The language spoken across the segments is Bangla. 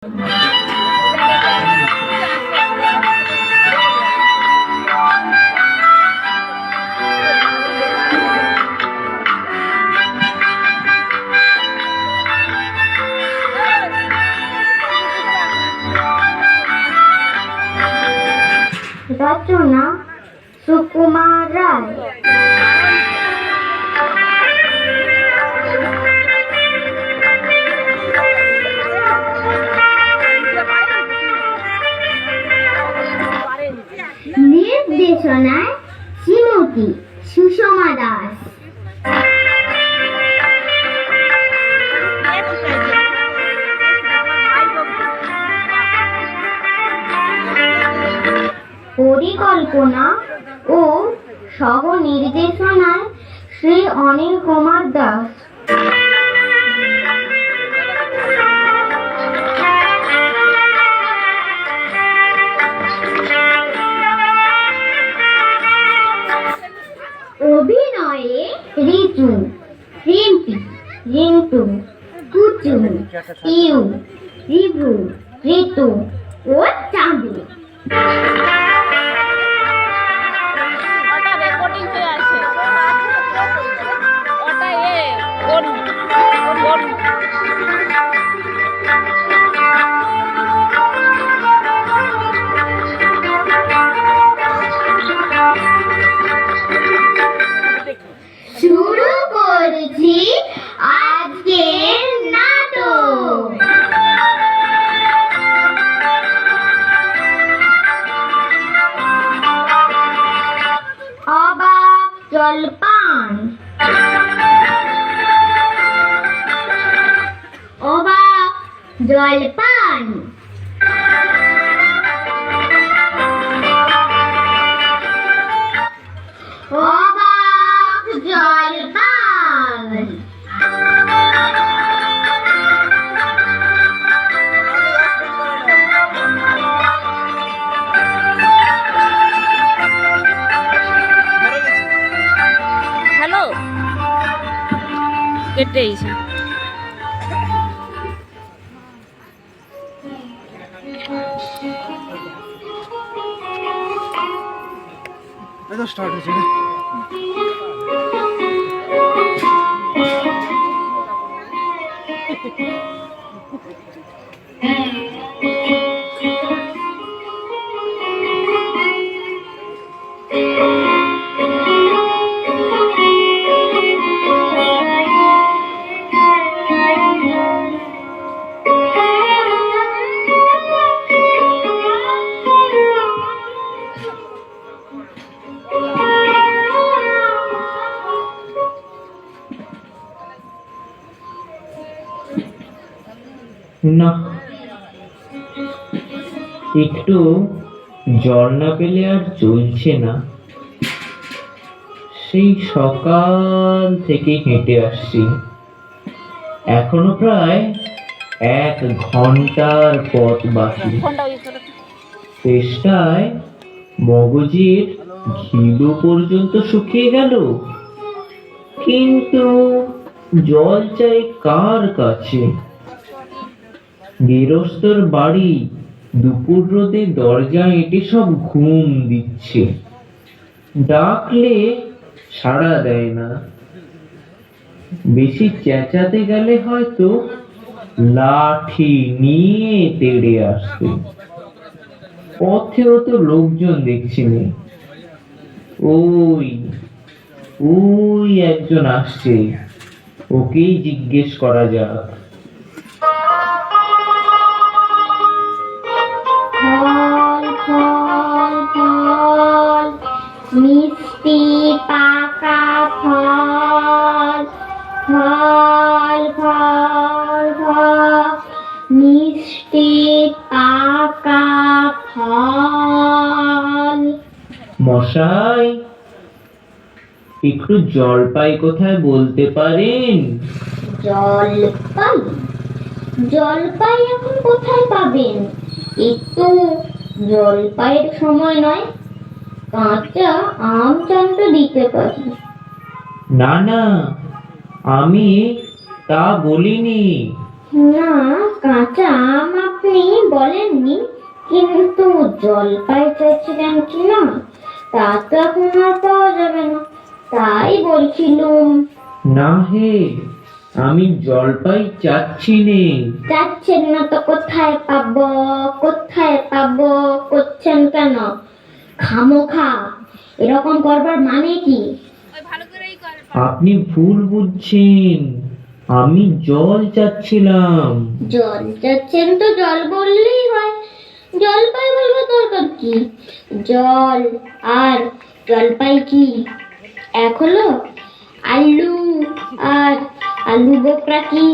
রচনা সুকুমার রায়। নির্দেশনায় শ্রীমতী সুষমা দাস। পরিকল্পনা ও সহ নির্দেশনায় শ্রী অনিল কুমার দাস। অভিনয়ে ঋতু, রিম্পি, রিন্টু, কুচু, পিউ, রিভু, ঋতু ও চাঁদু। শুরু করছি আজকের নাটক। অবাক জলপান। অবাক জলপান। অবাক জলপান। হ্যালো, কেটেইছে। এটা স্টার্ট হয়েছে না? না, একটু জল না পেলে আর চলছে না। সেই সকাল থেকে হেঁটে আসছি, এখনো প্রায় 1 ঘন্টার পথ বাকি। চেষ্টায় মগজের ঘিলু পর্যন্ত শুকিয়ে গেল, কিন্তু জল চাই কার কাছে? গৃহস্থর বাড়ি, দুপুর রোদে দরজা এঁটে সব ঘুম দিচ্ছে, ডাকলে সাড়া দেয় না। বেশি চেঁচাতে গেলে হয়তো লাঠি নিয়ে তেড়ে আসবে। পথেও তো লোকজন দেখছি না। ওই ওই একজন আসছে, ওকেই জিজ্ঞেস করা যাক। ফল ফল ফল, মিষ্টি পাকা ফল। ফল ফল ফল, মিষ্টি পাকা ফল। মশাই, একটু জলপাই কোথায় বলতে পারেন? জলপাই? জলপাই এখন কোথায় পাবেন? একটু জলপাইয়ের সময় নয়, কাঁচা আম চানটা দিতে পারি। না না, আমি তা বলিনি। না, কাঁচা আম আপনি বলেননি, কিন্তু জলপাই চাইছিলেন কি না তা তো এখন আর পাওয়া যাবে না, তাই বলছিলুম। না হে, আমি জলপাই চাচ্ছি নে। যাচ্ছেন না তো কোথায় পাবো, কোথায় পাবো করছেন কেন খামোখা? এরকম করবার মানে কি? আপনি ভুল বুঝছেন, আমি জল চাচ্ছিলাম। জল চাচ্ছেন তো জল বললেই হয়, জলপাই বলবো দরকার কি? জল আর জলপাই কি এক হলো? আলু আর আলু বোকরা কি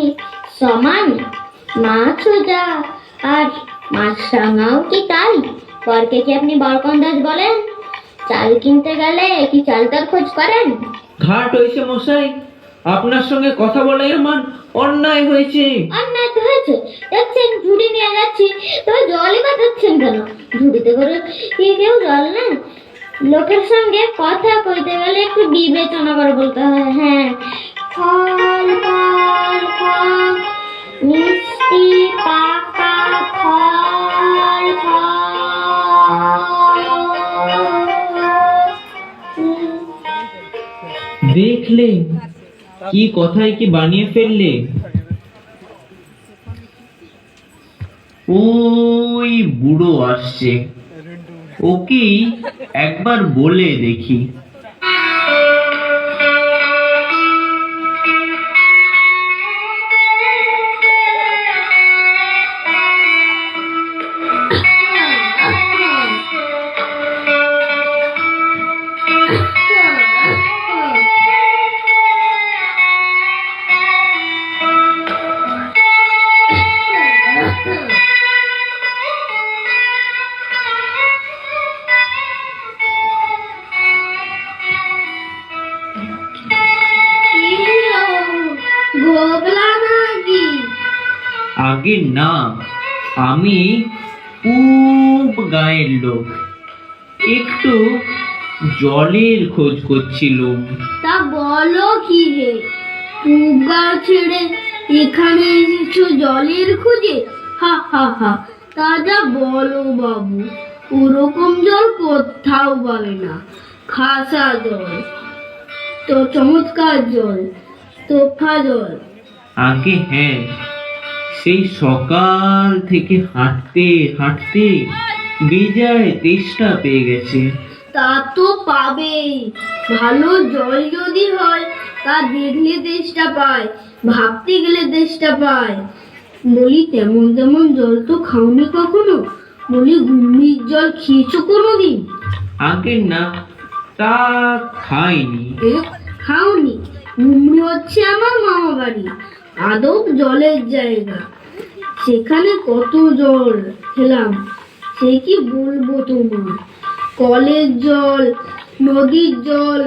সমান? মাছ ভাজা আর মাছ রাঙাও কি তাই? পরকে কি আপনি বরকন্দাজ বলেন? চাল কিনতে গেলে কি চালতার খোঁজ করেন? ঘাট হয়েছে মশাই, আপনার সঙ্গে কথা বলাই আমার অন্যায় হয়েছে। অন্যায় তো হয়েছে, যাচ্ছেন ঝুড়ি নিয়ে যাচ্ছি, তবে জলই বাঁধাচ্ছেন কেন? ঝুড়িতে করে কি কেউ জল নেন? লোকের সঙ্গে কথা কইতে গেলে একটু বিবেচনা করে বলতে হয়। হ্যাঁ, ফল ফল ফল, মিষ্টি পাকা ফল ফল। দেখলে কি কথায় কি বানিয়ে ফেললে। ওই বুড়ো আসছে, ওকে একবার বলে দেখি। আগে না, আমি খুব গায়ের লোক, একটু জলের খোঁজ করছিলাম। তা বলো কি হে, পুগা ছেড়ে এখানে এসেছো জলের খোঁজে? হা হা হা, তা যা বলো বাবু, ওরকম জল কোথাও পাবে না। খাসা জল তো চমৎকার জল, তোফা জল। আগে হ্যাঁ, সেই সকাল থেকে হাঁটতে হাঁটতে বেজায় তেষ্টা পেয়ে গেছে। তা তো পাবেই, ভালো জল যদি হয় তা দেখলে দেশটা পায়, ভাবতে গেলে দেশটা পায়। বলি তেমন তেমন জল তো খাওনি কখনো? বলি গুম্মির জল খেয়েছো কোনোদিন? আগে না, তা খাইনি। খাওনি? গুম্মি হচ্ছে আমার মামা বাড়ি, আদব জলের জায়গা। সেখানে কত জল খেলাম, সে কি বলবো তোমার। কলের জল, নদীর জল,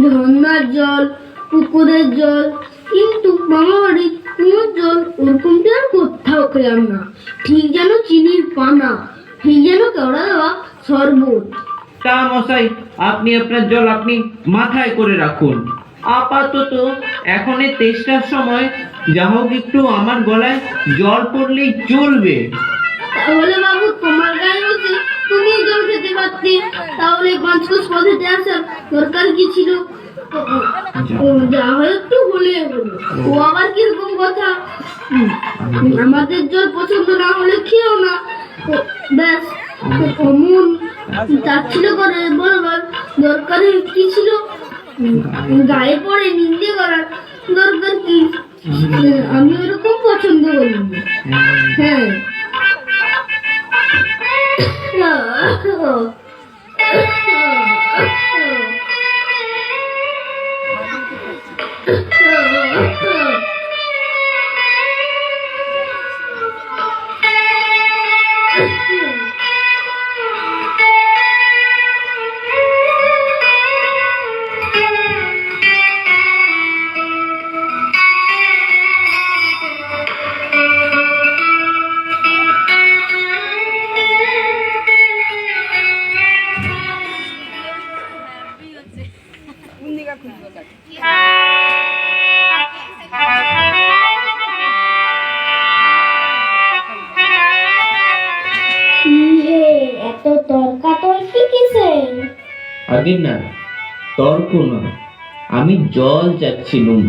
ঝর্ণার জল, পুকুরের জল, কিন্তু মামা বাড়ির কোনো জল ওরকম আর কোথাও খেলাম না। ঠিক যেন চিনির পানা, ঠিক যেন কেওড়া দেওয়া শরবত। তা মশাই, আপনি আপনার জল আপনি মাথায় করে রাখুন। আপাতত এখন এই তেষ্টার সময় যা হোক একটু আমার গলায় জল পড়লেই চলবে। তাহলে বাবু তোমার গায়ে বসে তুমি জল খেতে পারতে, তাহলে 5 কোষ পথেতে আসার দরকার কি ছিল? যা হয় একটু বলে হলো। ও আবার কিরকম কথা? আমাদের জল পছন্দ না হলে খেও না, ব্যাস। অমন চাচ্ছিল করে বলবার দরকার কি ছিল? গায়ে পড়ে নিন্দে করার দরকার কি? আমি ওরকম পছন্দ করি না। হ্যাঁ। তর্কাতর্কি কিসে? আগে না, তর্ক না, আমি জল চাচ্ছিলুম,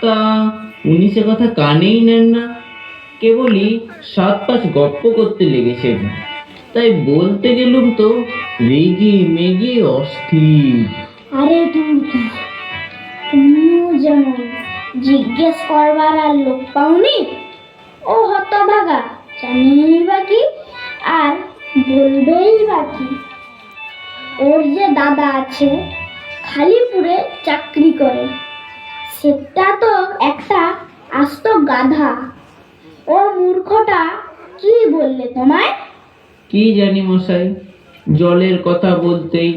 তা উনি সে কথা কানেই নেন না, কেবলই 7-5 গপ্প করতে লেগেছেন। তাই বলতে গেলুম তো রেগে মেগে অস্থির। আরে তুমিও যেমন জিজ্ঞেস করবার আর লোক পাওনি। ও হতভাগা জানেই বাকি আর বলবেই বাকি। ওর যে দাদা আছে খালিপুরে চাকরি করে, সেটা তো একটা আস্ত গাধা। ও মূর্খটা কি বললে তোমায়? কি জানি মশাই, জলের কথা বলতেই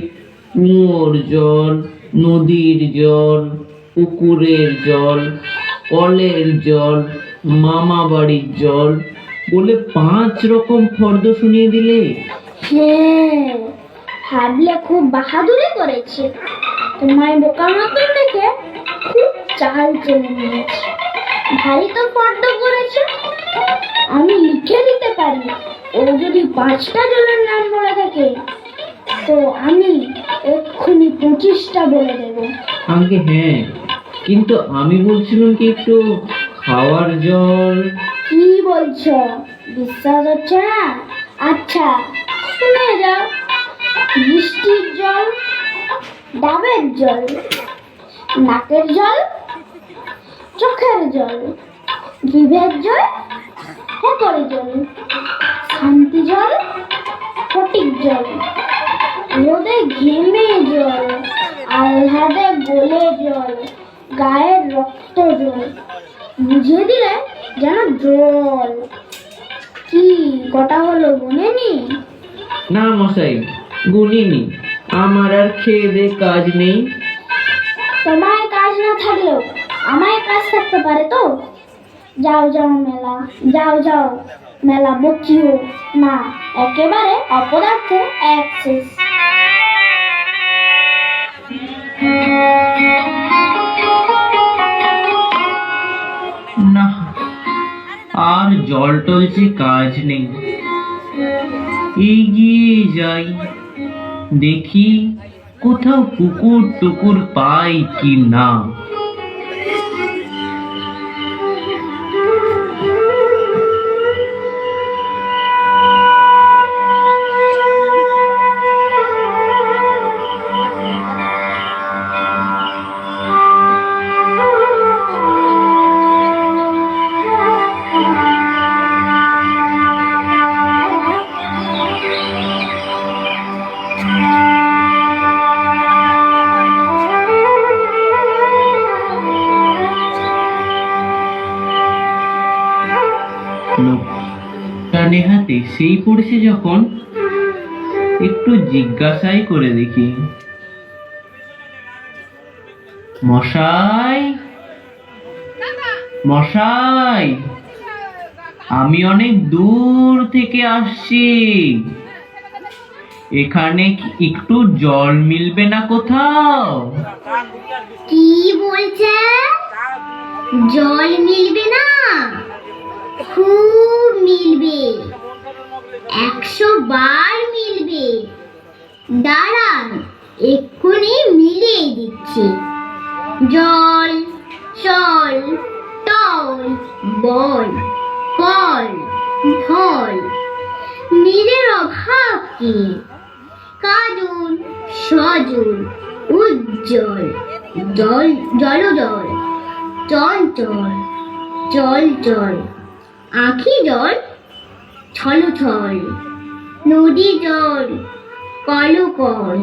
কুয়োর জল, নদীর জল, পুকুরের জল, কলের জল, মামা বাড়ির জল বলে 5 রকম ফর্দ শুনিয়ে দিলে। হ্যাঁ, ভাবলে খুব বাহাদুরি করেছে। তোমায় বোকার মতন দেখে খুব চাল চেনে নিয়েছে। ভারী তো ফর্দ করেছে। আমি লিখে দিতে পারি। ও যদি 5টা জলের নাম বলে থাকে তো আমি এক্ষুনি 25টা বলে দেব। আগে হ্যাঁ, কিন্তু আমি বলছিলাম কি একটু খাওয়ার জল। কি বলছো? বিশ্বাস হচ্ছে না? আচ্ছা শুনে যাও। বৃষ্টির জল, ডাবের জল, নাকের জল, চোখের জল, জিভের জল, ফেকরের জল, শান্তি জল, ফটিক জল, রোদে ঘেমে জল, আহ্লাদে গলে জল, গায়ের রক্ত জল। বুঝিয়ে দিলে যেন জল। কি কটা হলো গুনেনি? না মশাই, গুনিনি, আমার আর খেয়ে দে কাজ নেই। তোমায় কাজ না থাকলেও আমায় কাজ থাকতে পারে তো। যাও যাও মেলা, যাও মেলা বকিও না, একেবারে অপদার্থে অ্যাক্সেস। না, আর জল টলছে কাজ নেই। এগিয়ে যাই, দেখি কোথাও পুকুর টুকুর পাই কি না। লোকটা নেহাতে সেই পড়েছে যখন, একটু জিজ্ঞাসাই করে দেখি। মশাই, মশাই, আমি অনেক দূর থেকে আসছি, এখানে একটু জল মিলবে না কোথাও? কি বলছে? জল মিলবে না? খুব মিলবে, 100 বার মিলবে। দাঁড়ান, এক্ষুনি মিলিয়ে দিচ্ছি। জল, চল, টল, বল, ফল, ফল, নীরের অভাব কি? কাজল, সজল, উজ্জ্বল, জল, জলজল, চঞ্চল, চল চল, আখি জল, ছল ছল, নদী জল, কলকল,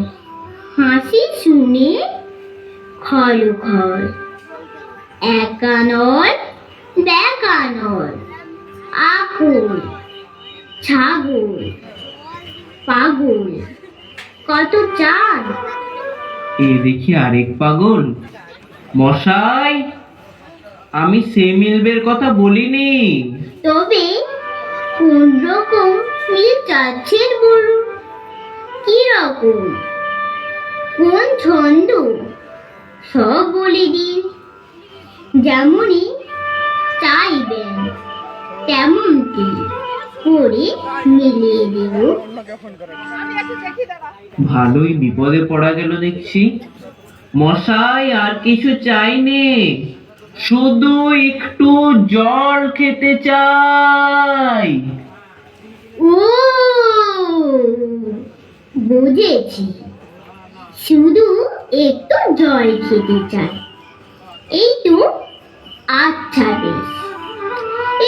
হাসি শুনে খল খল, একানল, বেকানল, আকুল, ছাগল, পাগল, কত চাঁদ। এ দেখি আরেক পাগল। মশাই, আমি সে মিলবের কথা বলিনি। তবে কোন রকম মিল চাচ্ছেন বলুন? কি রকম? কোন ছন্দ? সব বলে দিন। যেমনই চাইবেন তেমনটি। করে মিলিয়ে দেব। ভালোই বিপদে পড়া গেল দেখছি। মশাই, আর কিছু চাইনে, শুধু একটু জল খেতে চাই। ও বুঝেছি, শুধু একটু জল খেতে চাই। এই তো, আচ্ছা বেশ,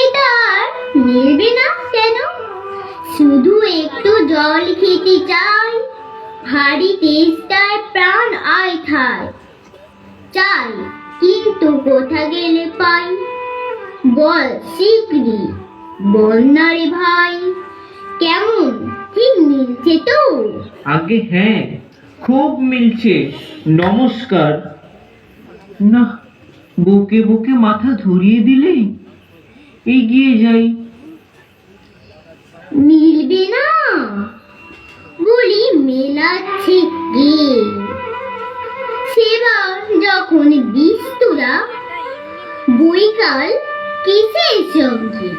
এটা আর মিলবে না কেন? শুধু একটু জল খেতে চাই, ভারী তেষ্টায় প্রাণ আয় খায়। চাই, কিন্তু কোথা গেলে পাই? বল শিগগিরি, বল না রে ভাই। কেমন, ঠিক মিলছে তো? আগে হ্যাঁ, খুব মিলছে। নমস্কার। না, বুকে বুকে মাথা ধরিয়ে দিলে, এগিয়ে যাই। মিলবে না বলি মেলাচ্ছে কে? সেবার যখন বিস্তুরা বৈকাল কিসের সঙ্গে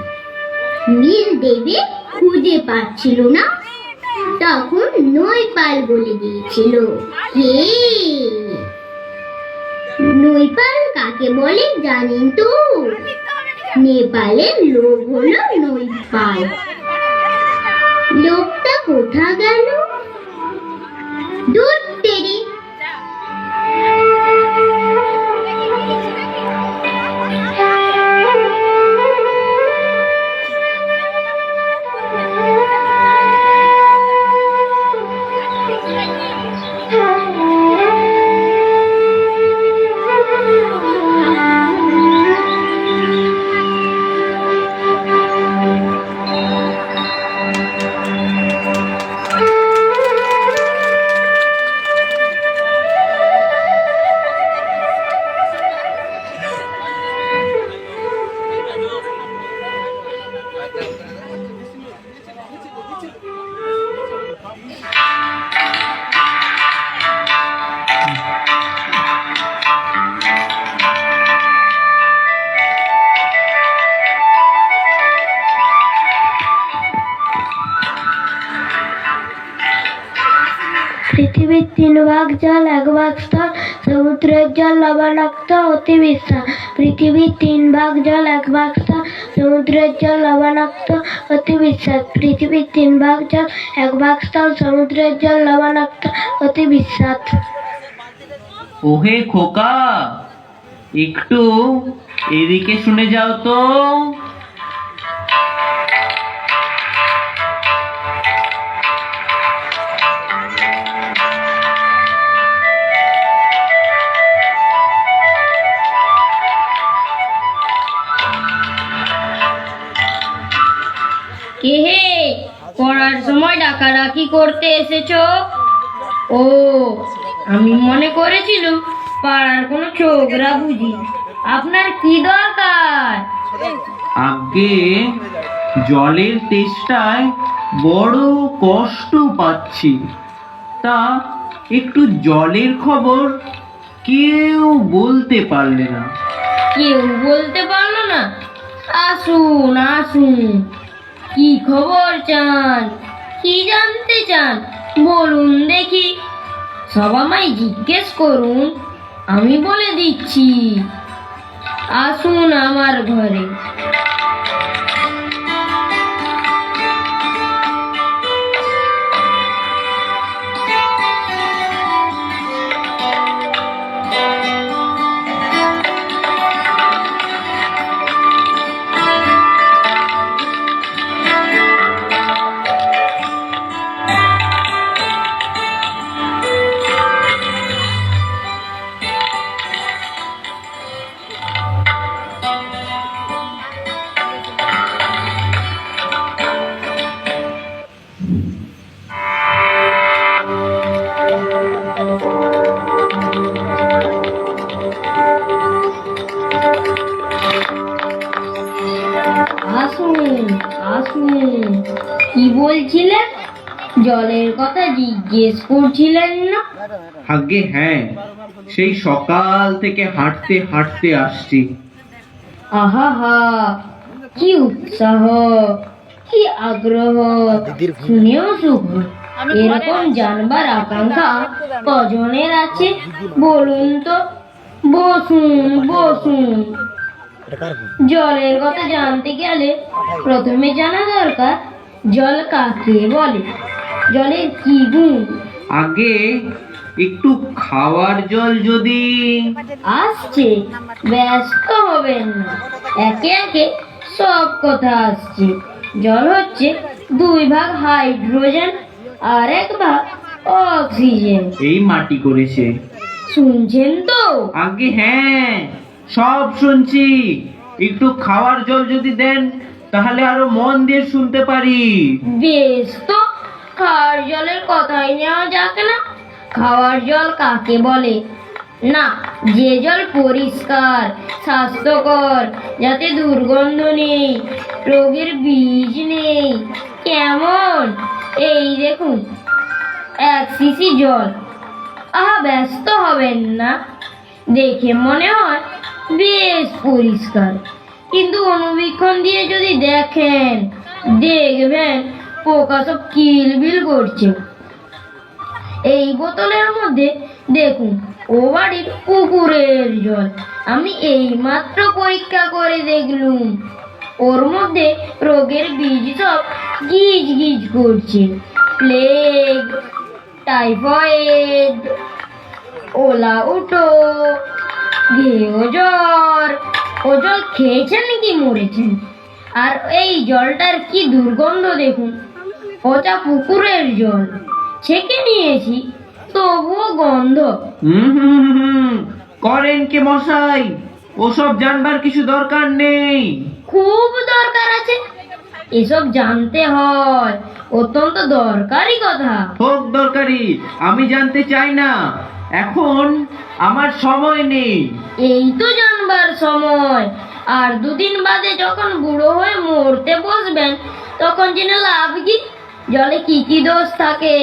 মিল দেবে খুঁজে পাচ্ছিল না, তখন নৈপাল বলে দিয়েছিল। কে নৈপাল কাকে বলে জানেন তো? নেপালের লোক হলো নৈপাল। লোকটা কোথা গেল? দূর তেরি। পৃথিবীর 3 ভাগ জল, 1 ভাগ স্থল, সমুদ্রের জল লবণাক্ত অতি বিস্তার। পৃথিবীর 3 ভাগ জল, 1 ভাগ স্থল, সমুদ্রের জল লবণাক্ত অতি বিস্তার। পৃথিবীর 3 ভাগ জল, 1 ভাগ স্থল, সমুদ্রের জল লবণাক্ত অতি বিস্তার। ওহে খোকা, একটু এদিকে শুনে যাও তো। কে হে, পড়ার সময় ডাকাডাকি করতে এসেছো? ও, আমি মনে করেছিলাম পাড়ার কোনো ছোকরা বুঝি। আপনার কি দরকার? আগে জলের তেষ্টায় বড় কষ্ট পাচ্ছি, তা একটু জলের খবর কেউ বলতে পারলে না। কেউ বলতে পারলো না? আসুন আসুন, কি খবর চান, কি জানতে চান বলুন দেখি। সব আমায় জিজ্ঞেস করুন, আমি বলে দিচ্ছি। আসুন আমার ঘরে। আসুন আসুন, কি বলছিলেন? জলের কথা জিজ্ঞেস করছিলেন না? আগে হ্যাঁ, সেই সকাল থেকে হাঁটতে হাঁটতে আসছি। আহা হা, কি উৎসাহ! কি আগ্রহ, শুনেও সুখ হয়। এরকম জানবার আকাঙ্ক্ষা কজনের আছে বলুন তো? বসুন বসুন। জলের কথা জানতে গেলে প্রথমে জানা দরকার জল কাকে বলে, জলের কি গুণ। আগে একটু খাওয়ার জল যদি। আসছে, ব্যস্ত হবেন না, একে একে সব কথা আসছে। জল হচ্ছে 2 ভাগ হাইড্রোজেন আর 1 ভাগ অক্সিজেন। এই মাটি করেছে। শুনছেন তো? আগে হ্যাঁ, সব শুনছি। একটু খাওয়ার জল যদি দেন তাহলে আরো মন দিয়ে শুনতে পারি। বেশ তো, খাওয়ার জলের কথাই নেওয়া যাক না। খাওয়ার জল কাকে বলে? না, যে জল পরিষ্কার, স্বাস্থ্যকর, যাতে দুর্গন্ধ নেই, রোগের বীজ নেই। কেমন? এই দেখুন 1 সিসি জল। আহা, ব্যস্ত হবেন না, দেখে মনে হয় বেশ পরিষ্কার, কিন্তু অনুবীক্ষণ দিয়ে যদি দেখেন, দেখবেন পোকা সব কিলবিল করছে। এই বোতলের মধ্যে দেখুন, ও বাড়ির পুকুরের জল। আমি এই মাত্র পরীক্ষা করে দেখলুম, ওর মধ্যে রোগের বীজ সব গিজ গিজ করছে। প্লেগ, টাইফয়েড, ওলা উটো, ঘেও জ্বর। ও জল খেয়েছেন কি মরেছেন? আর এই জলটার কি দুর্গন্ধ দেখুন। ওটা পুকুরের জল, ছেঁকে নিয়েছি, তবুও গন্ধ। করেন কে মশাই? ওসব জানবার কিছু দরকার নেই। খুব দরকার আছে, এসব জানতে হয়, অত্যন্ত দরকারি কথা। হোক দরকারি, আমি জানতে চাই না, এখন আমার সময় নেই। এই তো জানবার সময়। আর 2 দিন বাদে যখন বুড়ো হয়ে মরতে বসবেন, তখন জেনে লাভ কি? জলে কি কি দোষ থাকে,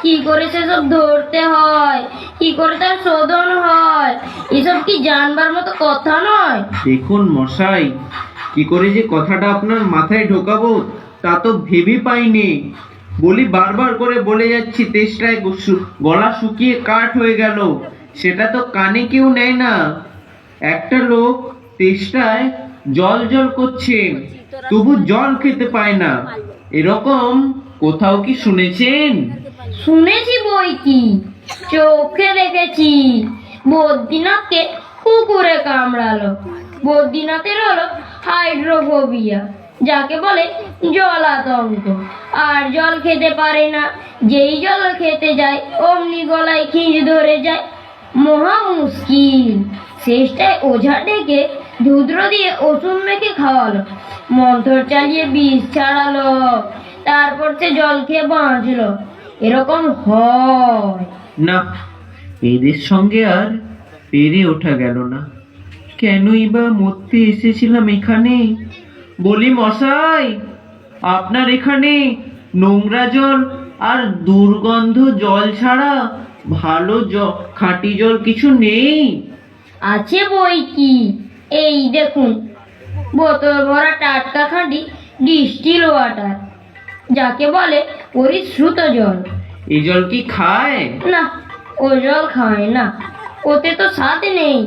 কি করে সেসব ধরতে হয়, কি করে তার শোধন হয়, এসব কি জানবার মতো কথা নয়। দেখুন মশাই, কি করে যে কথাটা আপনার মাথায় ঢোকাবো তা তো ভেবে পাইনি। বলি বারবার করে বলে যাচ্ছি, তেষ্টায় গলা শুকিয়ে কাঠ হয়ে গেল, সেটা তো কানে কেউ নেয় না। একটা লোক তেষ্টায় জল জল করছে, তবু জল খেতে পায় না, এরকম কোথাও কি শুনেছেন? শুনেছি বই কি, চোখে দেখেছি। বদ্রীনাথকে কুকুরে কামড়ালো। বদ্রীনাথের হলো হাইড্রোফোবিয়া, যাকে বলে জল আতঙ্ক। আর জল খেতে পারে না, যেই জল খেতে যায় অমনি গলায় খিঁচ ধরে যায়, মহা মুশকিল। শেষটায় ওঝা ডেকে ধুদ্র দিয়ে ওষুধ মেখে খাওয়ালো, মন্থর চালিয়ে বিষ ছাড়ালো, তারপর সে জল খেয়ে বাঁচলো। এরকম হয় না, এদের সঙ্গে আর পেরে ওঠা গেল না। কেনই বা মরতে এসেছিলাম এখানে? বলি মশাই, আপনার এখানে নোংরা জল আর দুর্গন্ধ জল ছাড়া ভালো খাঁটি জল কিছু নেই? আছে বই কি, এই দেখুন বোতল ভরা টাটকা খাঁটি ডিস্টিল ওয়াটার, যাকে বলে পরিশ্রুত জল। এই জল কি খায়? না, ও জল খায় না, ওতে তো স্বাদ নেই,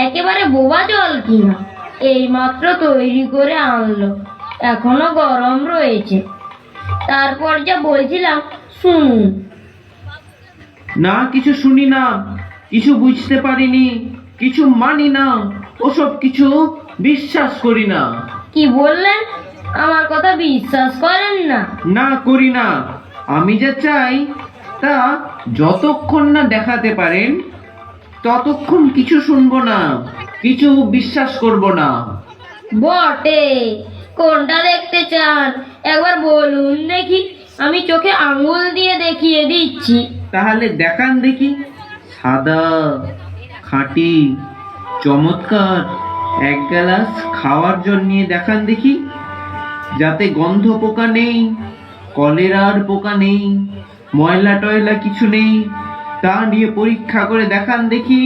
একেবারে বোবা জল কিনা। এই মাত্র তৈরি করে আনলো, এখনো গরম রয়েছে। তারপর যা বলছিলাম শুনুন। না, কিছু শুনি না, কিছু বুঝতে পারিনি, কিছু মানি না, ওসব কিছু বিশ্বাস করি না। কি বললেন? আমার কথা বিশ্বাস করেন না? না, করি না। আমি যা চাই তা যতক্ষণ না দেখাতে পারেন ততক্ষণ কিছু শুনবো না, কিছু বিশ্বাস করব না। বটে, কোনটা দেখতে চান একবার বলুন দেখি, আমি চোখে আঙুল দিয়ে দেখিয়ে দিচ্ছি। তাহলে দেখান দেখি। সাদা, খাঁটি, চমৎকার 1 গ্লাস খাওয়ার জল নিয়ে দেখান দেখি, যাতে গন্ধ পোকা নেই, কলেরার পোকা নেই, ময়লা টয়লা কিছু নেই, তা নিয়ে পরীক্ষা করে দেখান দেখি।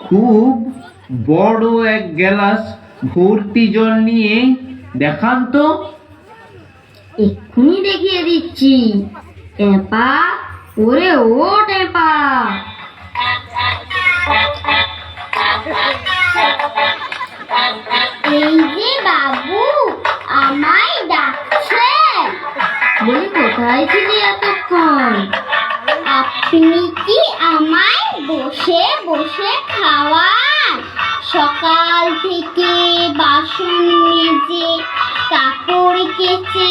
খুব বড় 1 গ্লাস ভর্তি জল নিয়ে দেখান তো। এক্ষুনি দেখিয়ে দিচ্ছি। টেপা, ওরে ও টেপা, এই যে বাবু, আমায় ডাকছে? বলি কোথায় ছিলি এতক্ষণ? আপনি কি আমায় বসে বসে খাওয়ান? সকাল থেকে বাসন মেজে, কাপড় কেচে,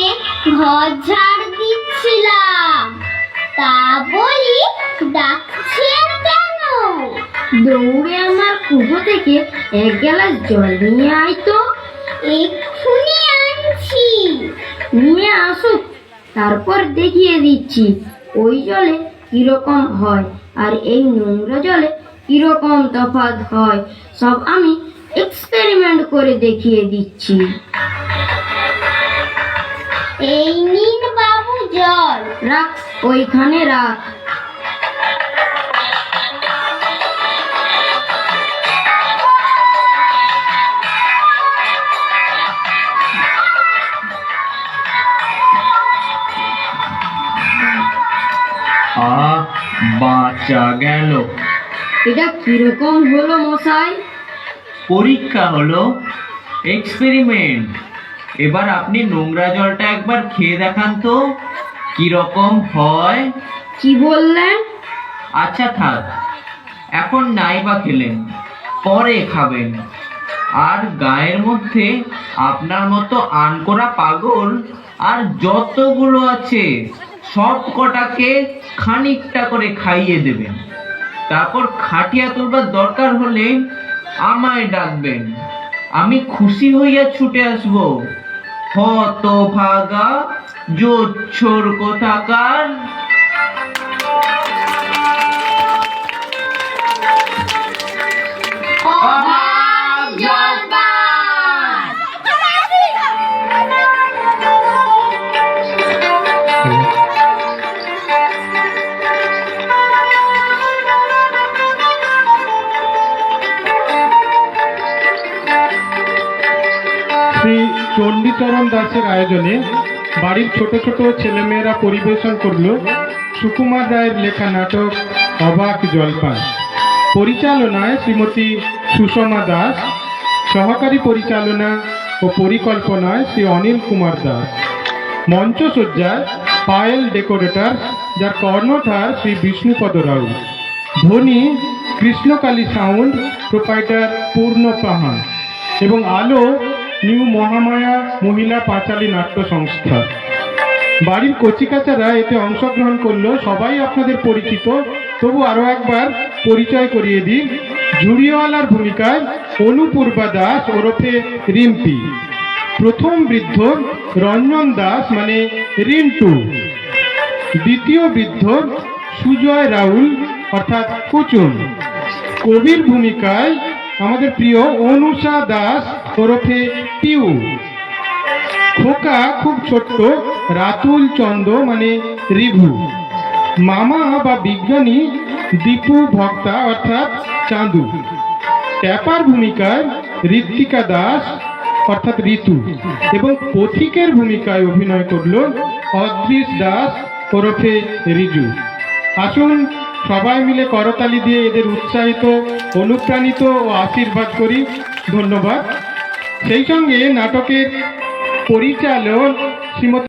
ঘর ঝাড় দিচ্ছিলাম। তা বলি ডাকছেন কেন? দৌড়ে আমার কুয়ো থেকে এক গ্লাস জল নিয়ে আয় তো। এক্ষুনি আনছি। নিয়ে আসুক, তারপর দেখিয়ে দিচ্ছি ওই জলে কিরকম হয় আর এই নোংরা জলে কিরকম তফাৎ হয়। সব আমি এক্সপেরিমেন্ট করে দেখিয়ে দিচ্ছি। এই নিন বাবু জল। রাখ, ওইখানে রাখ। বাঁচা গেল। এটা কিরকম হলো মশাই? পরীক্ষা হলো, এক্সপেরিমেন্ট। এবার আপনি নোংরা জলটা একবার খেয়ে দেখান তো কিরকম হয়। কি বললেন? আচ্ছা থাক, এখন নাই বা খেলেন, পরে খাবেন। আর গায়ের মধ্যে আপনার মতো আনকোড়া পাগল আর যতগুলো আছে সব কটাকে খানিকটা করে খাইয়ে দেবেন। তারপর খাটিয়া তুলবার দরকার হলে আমায় ডাকবেন, আমি খুশি হইয়া ছুটে আসবো। হতভাগা জোচ্ছর কোথাকার। শ্রী চণ্ডীচরণ দাসের আয়োজনে বাড়ির ছোট ছোট ছেলেমেয়েরা পরিবেশন করল সুকুমার রায়ের লেখা নাটক অবাক জলপান। পরিচালনায় শ্রীমতী সুষমা দাস, সহকারী পরিচালনা ও পরিকল্পনায় শ্রী অনিল কুমার দাস। মঞ্চসজ্জায় পায়েল ডেকোরেটর, যার কর্ণধার শ্রী বিষ্ণুপদ রাউ। ধ্বনি কৃষ্ণকালী সাউন্ড, প্রোপাইটার পূর্ণ পাহাড়। এবং আলো নিউ মহামায়া মহিলা পাঁচালী নাট্য সংস্থা। বাড়ির কচিকাচারা এতে অংশগ্রহণ করলো, সবাই আপনাদের পরিচিত, তবু আরো একবার পরিচয় করিয়ে দিই। ঝুড়িওয়ালার ভূমিকায় অনুপূর্বা দাস ওরফে রিম্পি। প্রথম বৃদ্ধ রঞ্জন দাস মানে রিন্টু। দ্বিতীয় বৃদ্ধ সুজয় রাউল অর্থাৎ কুচুন। কবির ভূমিকায় আমাদের প্রিয় অনুষা দাস ওরফে পিউ। খোকা খুব ছোট্ট রাতুল চন্দ মানে রিভু। মামা বা বিজ্ঞানী দীপু ভক্তা অর্থাৎ চাঁদু। ট্যাপার ভূমিকায় ঋত্বিকা দাস অর্থাৎ ঋতু। এবং পথিকের ভূমিকায় অভিনয় করল অদৃশ দাস ওরফে রিজু। আসুন সবাই মিলে করতালি দিয়ে এদের উৎসাহিত, অনুপ্রাণিত ও আশীর্বাদ করি। ধন্যবাদ। সেই সঙ্গে নাটকের পরিচালক শ্রীমতী